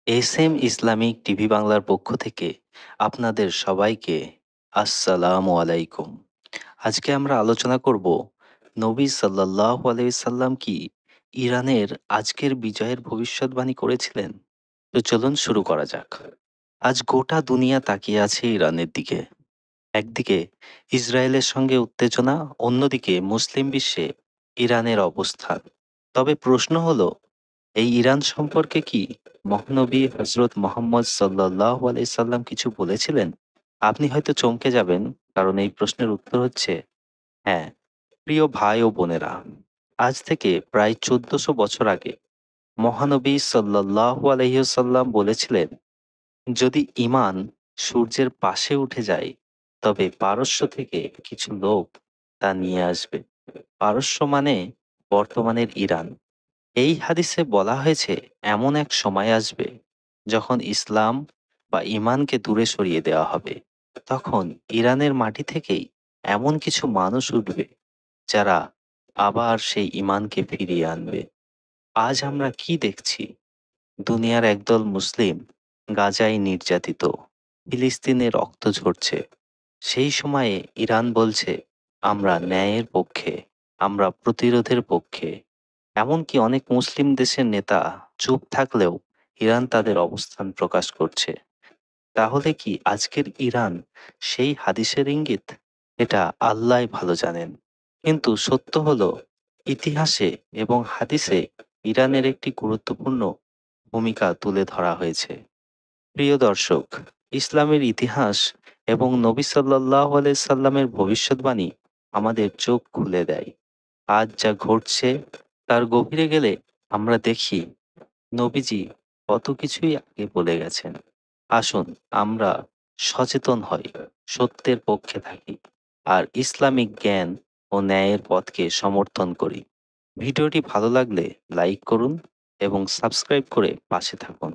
S M Islamic TV বাংলার পক্ষ থেকে আপনাদের সবাইকে আসসালামু আলাইকুম। আজকে আমরা আলোচনা করব নবী সাল্লাল্লাহু আলাইহি সাল্লাম কি ইরানের আজকের বিজয়ের ভবিষ্যৎবাণী করেছিলেন। তো চলুন শুরু করা যাক। আজ গোটা দুনিয়া তাকিয়ে আছে ইরানের দিকে। একদিকে ইসরায়েলের সঙ্গে উত্তেজনা, অন্যদিকে মুসলিম বিশ্বে ইরানের অবস্থান। তবে প্রশ্ন হলো, এই ইরান সম্পর্কে কি মহানবী হজরত মোহাম্মদ সাল্লাল্লাহু আলাইহি সাল্লাম কিছু বলেছিলেন? আপনি হয়তো চমকে যাবেন, কারণ এই প্রশ্নের উত্তর হচ্ছে হ্যাঁ। প্রিয় ভাই ও বোনেরা, আজ থেকে প্রায় 1400 বছর আগে মহানবী সাল্লাল্লাহু আলাইহি সাল্লাম বলেছিলেন, যদি ঈমান সূর্যের পাশে উঠে যায়, তবে পারস্য থেকে কিছু লোক তা নিয়ে আসবে। পারস্য মানে বর্তমানের ইরান। এই হাদিসে বলা হয়েছে, এমন এক সময় আসবে যখন ইসলাম বা ঈমানকে দূরে সরিয়ে দেওয়া হবে। তখন ইরানের মাটি থেকেই এমন কিছু মানুষ উঠবে যারা আবার সেই ঈমানকে ফিরিয়ে আনবে। আজ আমরা কি দেখছি? দুনিয়ার একদল মুসলিম গাজায় নির্যাতিত, ফিলিস্তিনে রক্ত ঝরছে। সেই সময়ে ইরান বলছে, আমরা ন্যায়ের পক্ষে, আমরা প্রতিরোধের পক্ষে। এমনকি অনেক মুসলিম দেশের নেতা চুপ থাকলেও ইরান তাদের অবস্থান প্রকাশ করছে। তাহলে কি আজকের ইরান সেই হাদিসের ইঙ্গিত? এটা আল্লাহই ভালো জানেন। কিন্তু সত্য হলো, ইতিহাসে এবং হাদিসে ইরানের একটি গুরুত্বপূর্ণ ভূমিকা তুলে ধরা হয়েছে। প্রিয় দর্শক, ইসলামের ইতিহাস এবং নবী সাল্লাল্লাহু আলাইহি সাল্লামের ভবিষ্যৎবাণী আমাদের চোখ খুলে দেয়। আজ যা ঘটছে তার গভীরে গেলে আমরা দেখি, নবীজি কত কিছুই আগে বলে গেছেন। আসুন আমরা সচেতন হই, সত্যের পক্ষে থাকি, আর ইসলামিক জ্ঞান ও ন্যায়ের পথকে সমর্থন করি। ভিডিওটি ভালো লাগলে লাইক করুন এবং সাবস্ক্রাইব করে পাশে থাকুন।